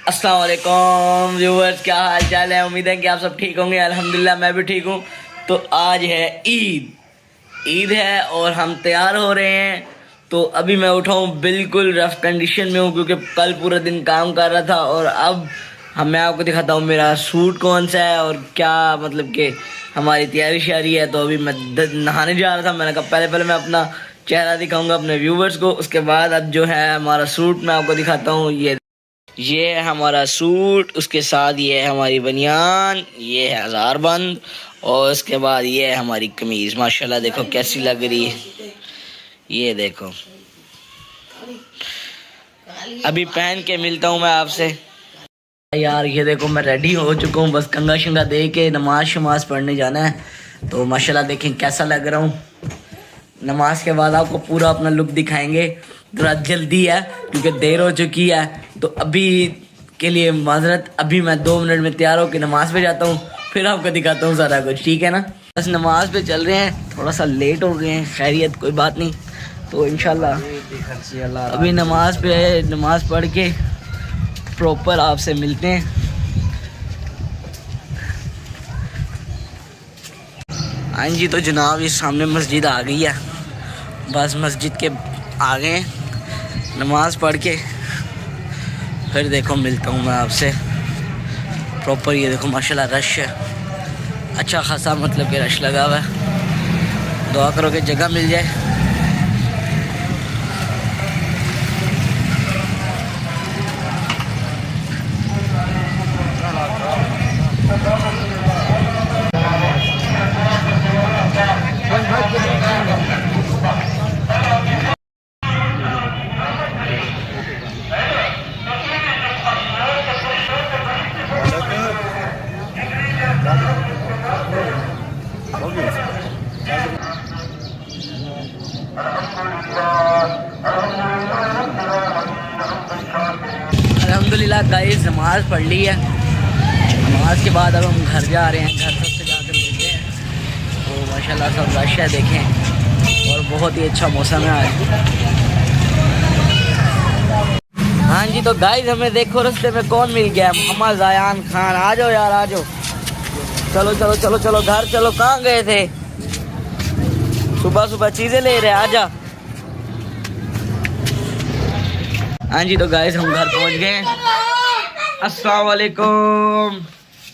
अस्सलाम वालेकुम व्यूअर्स, क्या हाल चाल है। उम्मीद है कि आप सब ठीक होंगे। अल्हम्दुलिल्लाह मैं भी ठीक हूँ। तो आज है ईद है और हम तैयार हो रहे हैं। तो अभी मैं उठा हूँ, बिल्कुल रफ कंडीशन में हूँ क्योंकि कल पूरा दिन काम कर रहा था। और अब मैं आपको दिखाता हूँ मेरा सूट कौन सा है और क्या मतलब कि हमारी तैयारी शारी है। तो अभी मैं नहाने जा रहा था। मैंने कहा पहले मैं अपना चेहरा दिखाऊंगा अपने व्यूवर्स को, उसके बाद अब जो है हमारा सूट मैं आपको दिखाता हूँ। ये है हमारा सूट, उसके साथ ये है हमारी बनियान, ये है हज़ारबंद और उसके बाद ये है हमारी कमीज़। माशाल्लाह देखो कैसी लग रही है, ये देखो। अभी पहन के मिलता हूँ मैं आपसे। यार ये देखो मैं रेडी हो चुका हूँ, बस कंघा शंगा दे के नमाज शमाज पढ़ने जाना है। तो माशाल्लाह देखें कैसा लग रहा हूँ। नमाज के बाद आपको पूरा अपना लुक दिखाएंगे। थोड़ा जल्दी है क्योंकि देर हो चुकी है, तो अभी के लिए माजरत। अभी मैं 2 मिनट में तैयार होकर नमाज पे जाता हूँ, फिर आपको दिखाता हूँ सारा कुछ, ठीक है ना। बस नमाज पे चल रहे हैं, थोड़ा सा लेट हो गए हैं, खैरियत कोई बात नहीं। तो इंशाल्लाह अभी नमाज पढ़ के प्रॉपर आपसे मिलते हैं। हाँ जी, तो जनाब ये सामने मस्जिद आ गई है। बस मस्जिद के आगे नमाज पढ़ के फिर देखो मिलता हूँ मैं आपसे प्रॉपर। ये देखो माशाल्लाह रश है, अच्छा खासा मतलब कि रश लगा हुआ है। दुआ करो कि जगह मिल जाए। अल्हम्दुलिल्लाह गाइस नमाज पढ़ ली है। नमाज के बाद अब हम घर जा रहे हैं। घर सबसे जाकर मिलते हैं। तो माशाल्लाह सब रश है देखें, और बहुत ही अच्छा मौसम है आज। हाँ जी, तो गाइस हमें देखो रास्ते में कौन मिल गया, मोहम्मद ज़यान खान। आ जाओ यार आ जाओ, चलो चलो चलो चलो घर चलो। कहाँ गए थे? सुबह चीज़ें ले रहे, आजा। हाँ जी, तो गाइस हम घर पहुंच गए। अस्सलाम वालेकुम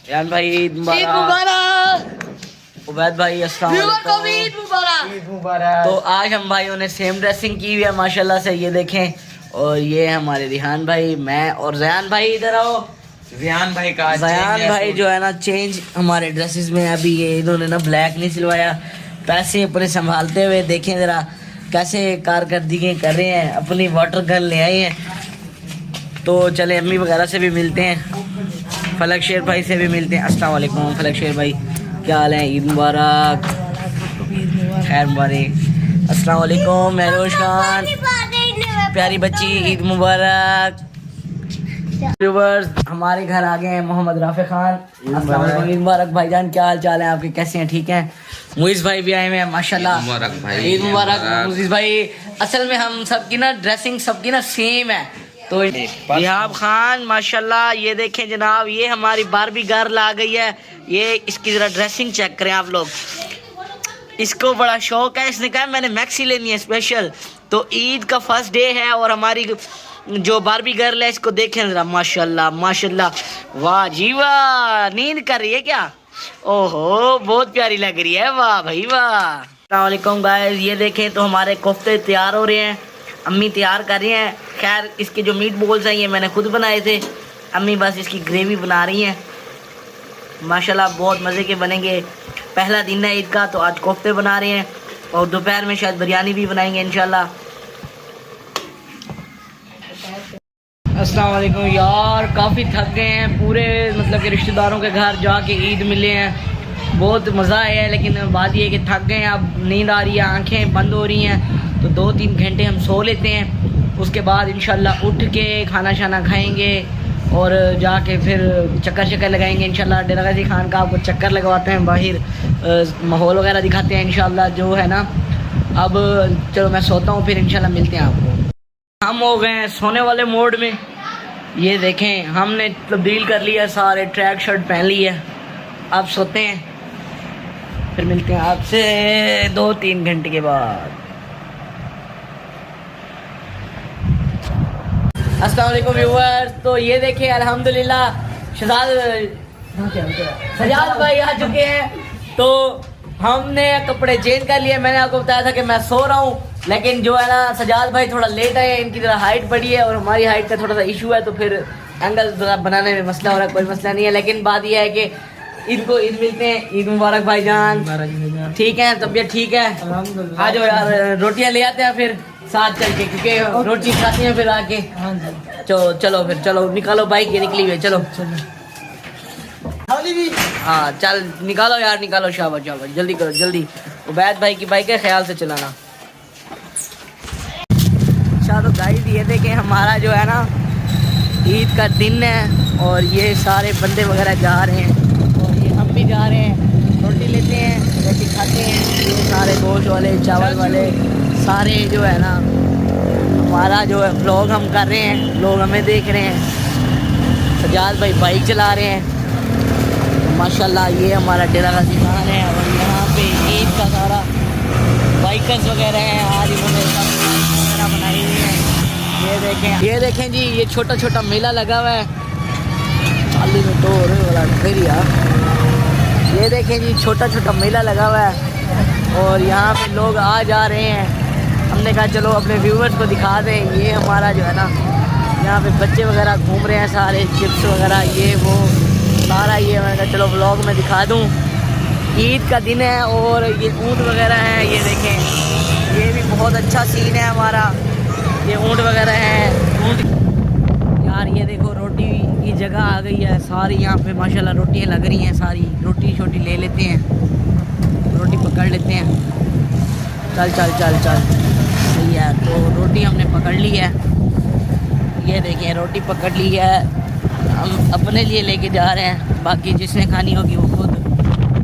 यान भाई, ईद मुबारक। उबैद भाई अस्सलाम वालेकुम, ईद मुबारक। तो आज हम भाइयों ने सेम ड्रेसिंग की हुई है माशाल्लाह से, ये देखें। और ये हमारे रिहान भाई, मैं और ज़यान भाई। इधर आओ। ज़यान भाई जो है ना चेंज हमारे ड्रेसेस में। अभी ये इन्होंने ना ब्लैक नहीं सिलवाया, पैसे अपने संभालते हुए देखें ज़रा कैसे कारकर्दगी कर रहे हैं। अपनी वाटर गन ले आए हैं। तो चले अम्मी वगैरह से भी मिलते हैं, फलक शेर भाई से भी मिलते हैं। अस्सलाम वालेकुम फलक शेर भाई, क्या हाल है? ईद मुबारक, खैर मुबारक। अस्सलाम वालेकुम महरोज खान, प्यारी बच्ची, ईद मुबारक। व्यूअर्स हमारे घर आ गए हैं मोहम्मद राफे खान। अस्सलाम वालेकुम, ईद मुबारक भाईजान, क्या हाल चाल है आपके, कैसे हैं? ठीक हैं। मुइज़ भाई भी आए हुए हैं माशाल्लाह, ईद मुबारक मुइज़ भाई। असल में हम सबकी ना ड्रेसिंग सबकी ना सेम है। तो रिहाब खान माशाल्लाह, ये देखें जनाब, ये हमारी बारबी गर्ल आ गई है। ये इसकी ज़रा ड्रेसिंग चेक करें आप लोग। इसको बड़ा शौक है, इसने कहा मैंने मैक्सी लेनी है स्पेशल। तो ईद का फर्स्ट डे है और हमारी जो बारबी गर्ल है इसको देखें ज़रा, माशाल्लाह माशाल्लाह, वाह जी वाह। नींद कर रही है क्या? ओहो बहुत प्यारी लग रही है, वाह भाई वाह। अस्सलाम वालेकुम गाइस, ये देखें तो हमारे कोफ्ते तैयार हो रहे हैं, अम्मी तैयार कर रही हैं। खैर इसके जो मीट बॉल्स हैं ये मैंने खुद बनाए थे, अम्मी बस इसकी ग्रेवी बना रही हैं। माशाल्लाह बहुत मज़े के बनेंगे। पहला दिन है ईद का, तो आज कोफ्ते बना रहे हैं और दोपहर में शायद बिरयानी भी बनाएंगे इंशाल्लाह। अस्सलाम वालेकुम यार, काफ़ी थक गए हैं पूरे, मतलब कि रिश्तेदारों के घर जाके ईद मिले हैं, बहुत मज़ा आया है। लेकिन बात ये है कि थक गए हैं, अब नींद आ रही है, आंखें बंद हो रही हैं। तो 2-3 घंटे हम सो लेते हैं, उसके बाद इंशाल्लाह उठ के खाना शाना खाएंगे और जाके फिर चक्कर लगाएंगे इंशाल्लाह। डेरा गाजी खान का आपको चक्कर लगवाते हैं, बाहर माहौल वगैरह दिखाते हैं इंशाल्लाह जो है ना। अब चलो मैं सोता हूँ, फिर इंशाल्लाह मिलते हैं आपको। हम हो गए हैं सोने वाले मोड में। ये देखें हमने तब्दील कर लिया, सारे ट्रैक शर्ट पहन ली है। अब सोते हैं, फिर मिलते हैं आपसे 2-3 घंटे के बाद। अस्सलाम वालेकुम व्यूअर्स। तो ये देखें अल्हम्दुलिल्लाह सजाद भाई आ चुके हैं। तो हमने कपड़े चेंज कर लिए। मैंने आपको बताया था कि मैं सो रहा हूँ, लेकिन जो है ना सजाद भाई थोड़ा लेट आए, इनकी तरह हाइट बढ़ी है और हमारी हाइट का थोड़ा सा इशू है, तो फिर एंगल बनाने में मसला हो रहा है। कोई मसला नहीं है, लेकिन बात यह है कि इनको ईद मिलते हैं। ईद मुबारक भाईजान। ठीक है, तबीयत ठीक है? आ जाओ यार, रोटियां ले आते हैं फिर साथ चल के, क्योंकि रोटी खाते हैं फिर आके। चलो फिर चलो निकालो बाइक, ये निकली हुई है। चलो हाँ चल निकालो यार, निकालो। शाबाश शाबाश, जल्दी करो जल्दी। उबैद भाई की बाइक है, ख्याल से चलाना। अच्छा तो गाइस ये देखें हमारा जो है ना ईद का दिन है और ये सारे बंदे वगैरह जा रहे हैं और ये हम भी जा रहे हैं। रोटी लेते हैं, रोटी खाते हैं। ये सारे गोश्त वाले, चावल वाले सारे जो है ना हमारा जो है व्लॉग हम कर रहे हैं, लोग हमें देख रहे हैं। सजाद भाई बाइक चला रहे हैं माशाल्लाह। ये हमारा डेरा गाजी खान है और यहाँ पे ईद का सारा बाइकर्स वगैरह हैं। आज इन्होंने वगैरह बनाई हुई है। ये देखें जी, ये छोटा छोटा मेला लगा हुआ है। चाली में तो वाला फिर यार, ये देखें जी छोटा छोटा मेला लगा हुआ है और यहाँ पे लोग आ जा रहे हैं। हमने कहा चलो अपने व्यूवर्स को दिखा दें। ये हमारा जो है ना यहाँ पे बच्चे वगैरह घूम रहे हैं, सारे चिप्स वगैरह ये वो सारा। ये मैंने कहा चलो व्लॉग में दिखा दूँ। ईद का दिन है और ये ऊँट वगैरह है। ये देखें, ये भी बहुत अच्छा सीन है हमारा। ये ऊँट वगैरह है। ऊँट यार ये देखो, रोटी की जगह आ गई है सारी। यहाँ पे माशाल्लाह रोटियाँ लग रही हैं सारी। रोटी छोटी ले लेते हैं, रोटी पकड़ लेते हैं। चल चल चल चल सही है। तो रोटी हमने पकड़ ली है। ये देखें रोटी पकड़ ली है, हम अपने लिए लेके जा रहे हैं। बाकी जिसने खानी होगी वो खुद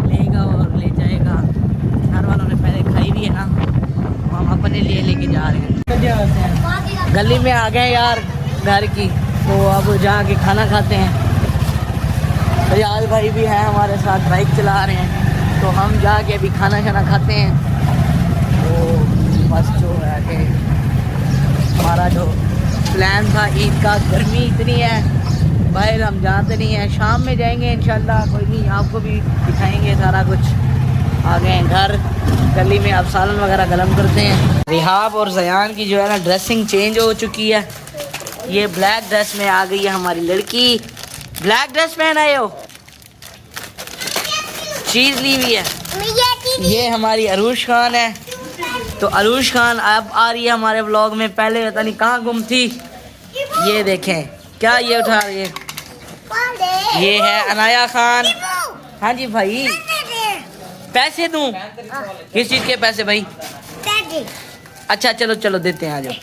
लेगा और ले जाएगा। घर वालों ने पहले खाई हुई है ना, हम अपने लिए लेके जा रहे हैं। गली में आ गए यार घर की, तो अब जाके खाना खाते हैं। सजाद भाई भी हैं हमारे साथ, बाइक चला रहे हैं। तो हम जाके अभी खाना खाना खाते हैं। तो बस जो है कि हमारा जो प्लान था ईद का, गर्मी इतनी है बाहर हम जाते नहीं हैं। शाम में जाएंगे इंशाल्लाह, कोई नहीं आपको भी दिखाएंगे सारा कुछ। आ गए हैं घर, गली में अब सालन वगैरह गरम करते हैं। रिहाब और जयान की जो है ना ड्रेसिंग चेंज हो चुकी है। ये ब्लैक ड्रेस में आ गई है हमारी लड़की। ब्लैक ड्रेस पहन आए हो, चीज़ ली हुई है। ये हमारी अरूश खान है। तो अरूश खान अब आ रही है हमारे व्लॉग में। पहले पता नहीं कहाँ गुम थी। ये देखें क्या ये उठा रही है। ये है अनाया खान। हाँ जी भाई, पैसे दूं? किस चीज़ के पैसे भाई? अच्छा चलो चलो देते हैं, आ जाओ।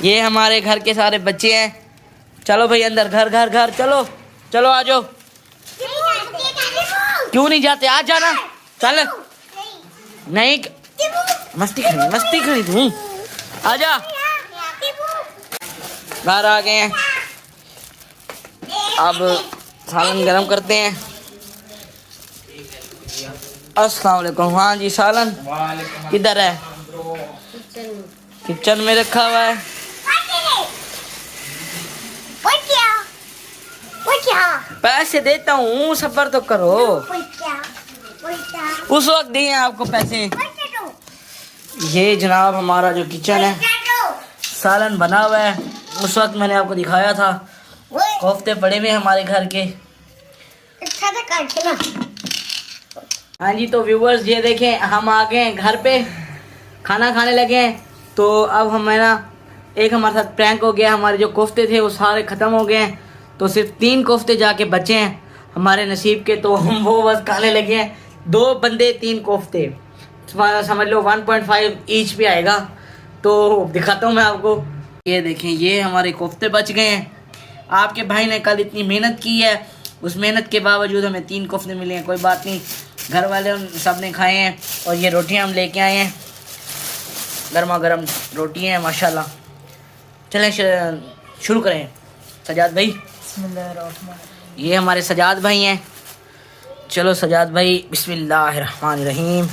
ये हमारे घर के सारे बच्चे हैं। चलो भाई अंदर, घर घर घर चलो चलो आ जाओ। क्यों नहीं जाते? आ जाना। चल नहीं, मस्ती खड़ी तू। आजा, घर आ गए हैं। अब सालन गरम करते हैं। अस्सलाम वालेकुम। हाँ जी सालन किधर है? किचन में रखा हुआ है। पैसे देता हूँ, सब्र तो करो। उस वक्त दिए आपको पैसे। ये जनाब हमारा जो किचन है, सालन बना हुआ है। उस वक्त मैंने आपको दिखाया था। कोफ्ते पड़े हुए हमारे घर के। हाँ जी तो व्यूवर्स ये देखें, हम आ गए हैं घर पे, खाना खाने लगे हैं। तो अब हम है ना, एक हमारे साथ प्रैंक हो गया। हमारे जो कोफ्ते थे वो सारे ख़त्म हो गए हैं। तो सिर्फ 3 कोफ्ते जाके बचे हैं हमारे नसीब के। तो हम वो बस खाने लगे हैं। 2 बंदे 3 कोफ्ते, समझ लो 1.5 ईच पे आएगा। तो दिखाता हूँ मैं आपको। ये देखें, ये हमारे कोफ्ते बच गए हैं। आपके भाई ने कल इतनी मेहनत की है, उस मेहनत के बावजूद हमें 3 कोफ्ते मिले हैं। कोई बात नहीं, घर वाले सब ने खाए हैं। और ये रोटियां हम लेके आए हैं, गर्मा गर्म रोटियां हैं माशाल्लाह। चलें शुरू करें। सजाद भाई, ये हमारे सजाद भाई हैं। चलो सजाद भाई, बिस्मिल्लाहिर्रहमानिर्रहीम।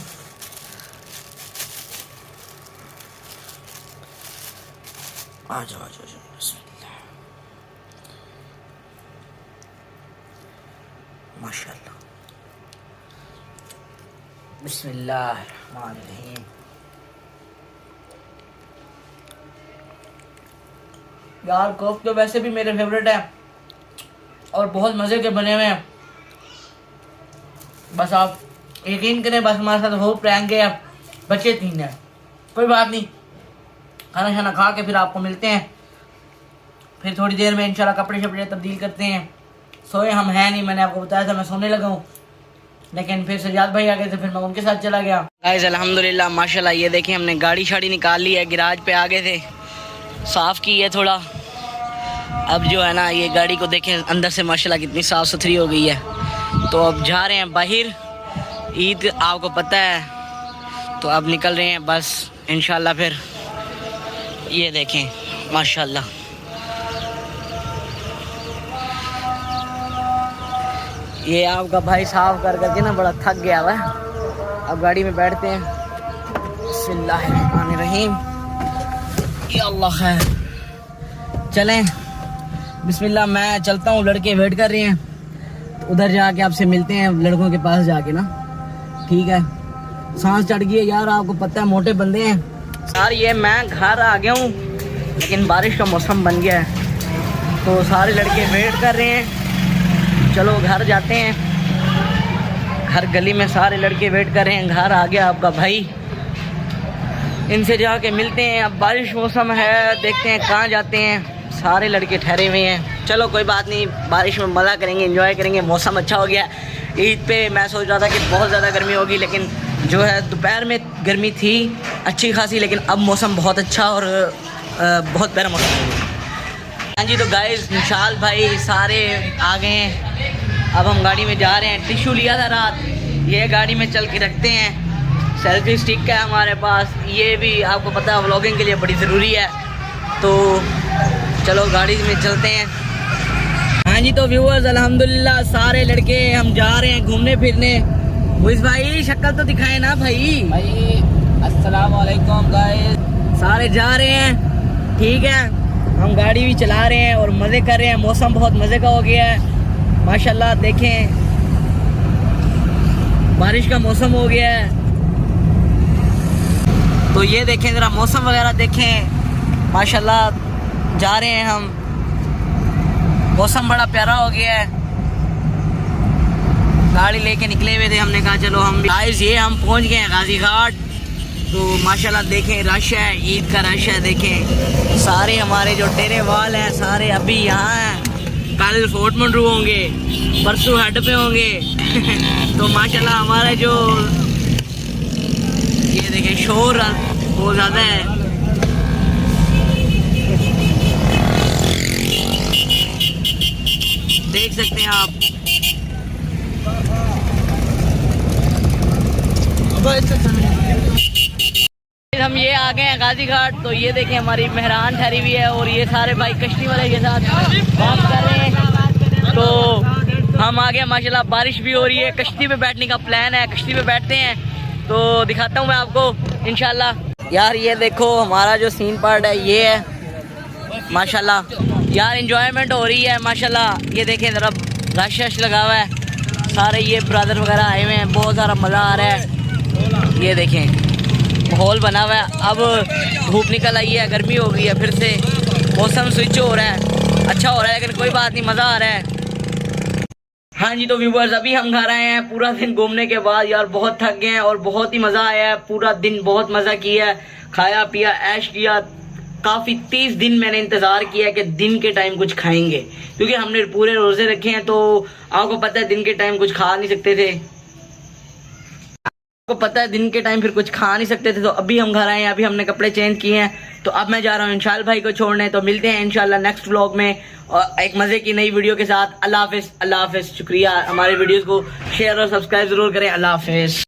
आ जाओ आ जाओ, बिस्मिल्लाह, माशाल्लाह, बिस्मिल्लाहिर्रहमानिर्रहीम। यार कोफ्ते तो वैसे भी मेरे फेवरेट है और बहुत मज़े के बने हुए हैं। बस आप यकीन करें, बस हमारे साथ हो प्रैंक है, बच्चे 3 हैं, कोई बात नहीं, खाना शाना खा के फिर आपको मिलते हैं। फिर थोड़ी देर में इंशाल्लाह कपड़े शपड़े तब्दील करते हैं। सोए हम हैं नहीं, मैंने आपको बताया था मैं सोने लगा हूँ, लेकिन फिर सजाद भाई आ गए थे, फिर मैं उनके साथ चला गया। गाइस अल्हम्दुलिल्लाह माशाल्लाह, ये देखें हमने गाड़ी शाड़ी निकाल ली है, गिराज पे आ गए थे, साफ़ की है थोड़ा। अब जो है ना, ये गाड़ी को देखें अंदर से माशाल्लाह कितनी साफ़ सुथरी हो गई है। तो अब जा रहे हैं बाहर, ईद आपको पता है, तो अब निकल रहे हैं बस इंशाल्लाह। फिर ये देखें माशाल्लाह, ये आपका भाई साफ कर करके ना बड़ा थक गया हुआ है। अब गाड़ी में बैठते हैं। बिस्मिल्लाहिर्रहमानिर्रहीम, या अल्लाह है, चलें बिस्मिल्लाह। मैं चलता हूँ, लड़के वेट कर रहे हैं, तो उधर जाके आपसे मिलते हैं, लड़कों के पास जाके ना, ठीक है। सांस चढ़ गई है यार, आपको पता है मोटे बंदे हैं यार। ये मैं घर आ गया हूँ, लेकिन बारिश का मौसम बन गया है, तो सारे लड़के वेट कर रहे हैं। चलो घर जाते हैं, हर गली में सारे लड़के वेट कर रहे हैं। घर आ गया आपका भाई, इनसे जाके मिलते हैं। अब बारिश मौसम है, देखते हैं कहाँ जाते हैं। सारे लड़के ठहरे हुए हैं। चलो कोई बात नहीं, बारिश में मज़ा करेंगे, एंजॉय करेंगे। मौसम अच्छा हो गया ईद पे। मैं सोच रहा था कि बहुत ज़्यादा गर्मी होगी, लेकिन जो है दोपहर में गर्मी थी अच्छी खासी, लेकिन अब मौसम बहुत अच्छा और बहुत प्यारा मौसम है। हाँ जी, तो गाइस निशाल भाई सारे आ गए हैं। अब हम गाड़ी में जा रहे हैं। टिशू लिया था रात, ये गाड़ी में चल के रखते हैं। सेल्फी स्टिक है हमारे पास, ये भी आपको पता है व्लॉगिंग के लिए बड़ी ज़रूरी है। तो चलो गाड़ी में चलते हैं। हाँ जी, तो व्यूअर्स अल्हम्दुलिल्लाह सारे लड़के हम जा रहे हैं घूमने फिरने। मुइज़ भाई शक्ल तो दिखाए ना भाई। अस्सलाम वालेकुम गाइस, सारे जा रहे हैं, ठीक है। हम गाड़ी भी चला रहे हैं और मज़े कर रहे हैं। मौसम बहुत मज़े का हो गया है माशाल्लाह। देखें बारिश का मौसम हो गया है, तो ये देखें ज़रा मौसम वगैरह देखें माशाल्लाह। जा रहे हैं हम, मौसम बड़ा प्यारा हो गया है। गाड़ी लेके निकले हुए थे, हमने कहा चलो हम गाइस, ये हम पहुंच गए हैं गाजी घाट। तो माशाल्लाह देखें रश है, ईद का रश है। देखें सारे हमारे जो डेरे वाल हैं सारे अभी यहाँ हैं। कल फोर्ट मंडरू होंगे, परसों हेड पे होंगे। तो माशाल्लाह हमारा जो ये देखें शोर बहुत ज़्यादा है। देख सकते हैं आप। हम ये आ गए हैं गाजी घाट। तो ये देखें हमारी मेहरान ठहरी हुई है और ये सारे भाई कश्ती वाले के साथ बात कर रहे हैं। तो हम आ गए माशाल्लाह, बारिश भी हो रही है, कश्ती पे बैठने का प्लान है, कश्ती पे बैठते हैं। तो दिखाता हूँ मैं आपको इंशाल्लाह। यार ये देखो हमारा जो सीन पार्ट है ये है माशाल्लाह। यार एंजॉयमेंट हो रही है माशाल्लाह। ये देखें ज़रा रश रश लगा हुआ है, सारे ये ब्रदर वगैरह आए हुए हैं, बहुत सारा मज़ा आ रहा है। ये देखें माहौल बना हुआ है। अब धूप निकल आई है, गर्मी हो गई है, फिर से मौसम स्विच हो रहा है, अच्छा हो रहा है, लेकिन कोई बात नहीं, मज़ा आ रहा है। हाँ जी, तो व्यूवर्स अभी हम घर आए हैं पूरा दिन घूमने के बाद। यार बहुत थक गए हैं और बहुत ही मज़ा आया है। पूरा दिन बहुत मज़ा किया है, खाया पिया ऐश किया। काफ़ी 30 दिन मैंने इंतज़ार किया कि दिन के टाइम कुछ खाएंगे, क्योंकि हमने पूरे रोज़े रखे हैं। तो आपको पता है दिन के टाइम कुछ खा नहीं सकते थे, आपको पता है दिन के टाइम फिर कुछ खा नहीं सकते थे। तो अभी हम घर आए हैं, अभी हमने कपड़े चेंज किए हैं। तो अब मैं जा रहा हूँ इंशाल भाई को छोड़ने। तो मिलते हैं इंशाल्लाह नेक्स्ट व्लॉग में और एक मज़े की नई वीडियो के साथ। अल्लाह हाफिज़, अल्लाह हाफिज़। शुक्रिया, हमारे वीडियोज़ को शेयर और सब्सक्राइब ज़रूर करें। अल्लाह हाफिज़।